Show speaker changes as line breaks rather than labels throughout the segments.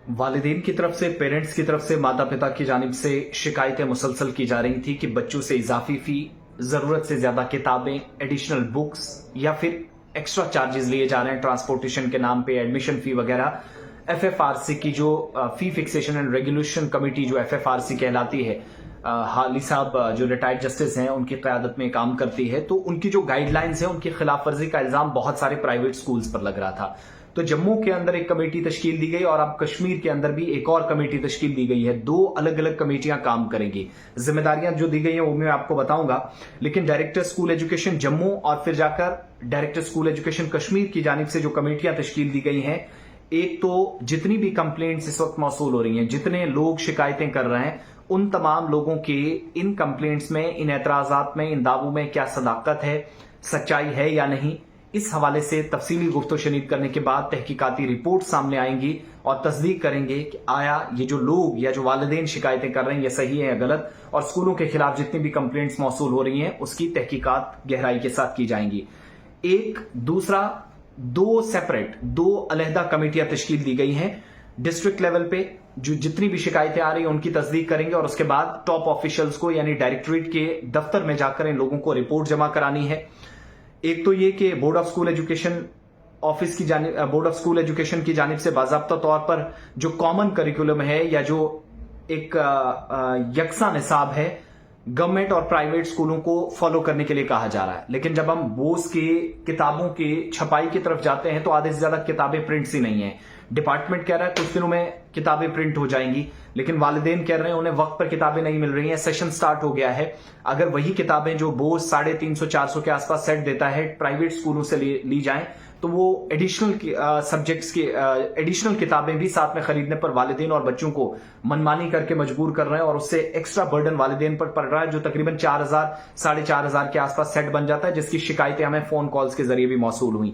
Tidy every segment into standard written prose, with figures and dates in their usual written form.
वालिदैन की तरफ से, पेरेंट्स की तरफ से, माता पिता की जानिब से शिकायतें मुसलसल की जा रही थी कि बच्चों से इजाफी फी, जरूरत से ज्यादा किताबें, एडिशनल बुक्स या फिर एक्स्ट्रा चार्जेस लिए जा रहे हैं ट्रांसपोर्टेशन के नाम पे, एडमिशन फी वगैरह। एफएफआरसी की जो फी फिक्सेशन एंड रेगुलेशन कमेटी जो एफएफआरसी कहलाती है, हाली साहब जो रिटायर्ड जस्टिस हैं उनकी क़यादत में काम करती है, तो उनकी जो गाइडलाइंस है उनकी खिलाफ वर्जी का इल्जाम बहुत सारे प्राइवेट स्कूल्स पर लग रहा था। तो जम्मू के अंदर एक कमेटी तश्कील दी गई और अब कश्मीर के अंदर भी एक और कमेटी तश्कील दी गई है। दो अलग अलग कमेटियां काम करेंगी। जिम्मेदारियां जो दी गई हैं वो मैं आपको बताऊंगा, लेकिन डायरेक्टर स्कूल एजुकेशन जम्मू और फिर जाकर डायरेक्टर स्कूल एजुकेशन कश्मीर की जानिब से जो कमेटियां तश्कील दी गई हैं, एक तो जितनी भी कंप्लेंट्स इस वक्त मौसूल हो रही हैं, जितने लोग शिकायतें कर रहे हैं, उन तमाम लोगों के इन कंप्लेंट्स में, इन एतराजात में, इन दावों में क्या सदाकत है, सच्चाई है या नहीं, इस हवाले से तफसीली गुफ्तो शनीद करने के बाद तहकीकाती रिपोर्ट सामने आएंगी और तस्दीक करेंगे कि आया ये जो लोग या जो वालिदैन शिकायतें कर रहे हैं ये सही है या गलत, और स्कूलों के खिलाफ जितनी भी कंप्लेंट्स मौसूल हो रही हैं उसकी तहकीकात गहराई के साथ की जाएंगी। एक दूसरा, दो अलहदा कमेटियां तश्कील दी गई हैं। डिस्ट्रिक्ट लेवल पे जो जितनी भी शिकायतें आ रही हैं उनकी तस्दीक करेंगे और उसके बाद टॉप ऑफिशियल्स को यानी डायरेक्टरेट के दफ्तर में जाकर इन लोगों को रिपोर्ट जमा करानी है। एक तो ये कि board of school education office की जानिब, बोर्ड ऑफ स्कूल एजुकेशन की जानिब से बाज़ाब्ता तौर पर जो कॉमन करिकुलम है या जो एक यकसा निसाब है, गवर्नमेंट और प्राइवेट स्कूलों को फॉलो करने के लिए कहा जा रहा है। लेकिन जब हम बोस के किताबों के छपाई की तरफ जाते हैं तो आधे से ज्यादा किताबें प्रिंट्स ही नहीं है। डिपार्टमेंट कह रहा है कुछ दिनों में किताबें प्रिंट हो जाएंगी, लेकिन वालिदैन कह रहे हैं उन्हें वक्त पर किताबें नहीं मिल रही हैं। सेशन स्टार्ट हो गया है, अगर वही किताबें जो बोस 350-400 के आसपास सेट देता है प्राइवेट स्कूलों से ली जाएं तो वो एडिशनल सब्जेक्ट्स की एडिशनल किताबें भी साथ में खरीदने पर वालिदैन और बच्चों को मनमानी करके मजबूर कर रहे हैं और उससे एक्स्ट्रा बर्डन वालिदैन पर पड़ रहा है, जो तकरीबन 4,000-4,500 के आसपास सेट बन जाता है, जिसकी शिकायतें हमें फोन कॉल्स के जरिए भी मौसूल हुई।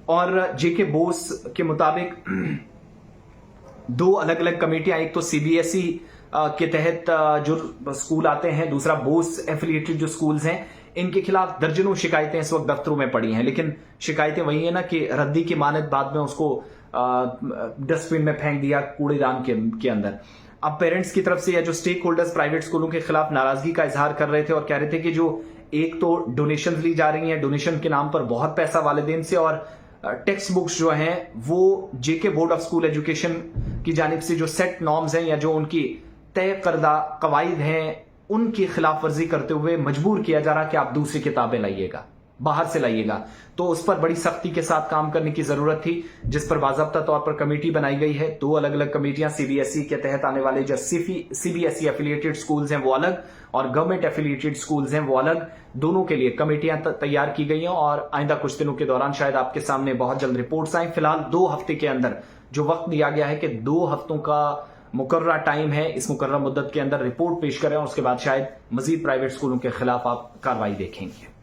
और जेके बोस के मुताबिक दो अलग अलग कमेटियां, एक तो सीबीएसई के तहत जो स्कूल आते हैं, दूसरा बोस एफिलिएटेड जो स्कूल्स हैं, इनके खिलाफ दर्जनों शिकायतें इस वक्त दफ्तरों में पड़ी हैं। लेकिन शिकायतें वही है ना कि रद्दी की मानद बाद में उसको डस्टबिन में फेंक दिया, कूड़ेदान के अंदर। अब पेरेंट्स की तरफ से या जो स्टेक होल्डर्स प्राइवेट स्कूलों के खिलाफ नाराजगी का इजहार कर रहे थे और कह रहे थे कि जो एक तो डोनेशन ली जा रही हैं, डोनेशन के नाम पर बहुत पैसा वालिदैन से, और टेक्स्ट बुक्स जो हैं वो जेके बोर्ड ऑफ स्कूल एजुकेशन की जानिब से जो सेट नॉर्म्स हैं या जो उनकी तय करदा कवायद हैं उनकी खिलाफ वर्जी करते हुए मजबूर किया जा रहा कि आप दूसरी किताबें लाइएगा, बाहर से लाइएगा। तो उस पर बड़ी सख्ती के साथ काम करने की जरूरत थी, जिस पर बाज़ाब्ता तौर पर कमेटी बनाई गई है। दो अलग अलग कमेटियां, सीबीएसई के तहत आने वाले जो सीबीएसई एफिलिएटेड स्कूल्स हैं वो अलग और गवर्नमेंट एफिलिएटेड स्कूल्स हैं वो अलग, दोनों के लिए कमेटियां तैयार की गई हैं और आइंदा कुछ दिनों के दौरान शायद आपके सामने बहुत जल्द रिपोर्ट्स आए। फिलहाल 2 हफ्ते के अंदर जो वक्त दिया गया है कि 2 हफ्तों का मुकर्ररा टाइम है, इस मुकर्ररा मुद्दत के अंदर रिपोर्ट पेश करें और उसके बाद शायद मजीद प्राइवेट स्कूलों के खिलाफ आप कार्रवाई देखेंगे।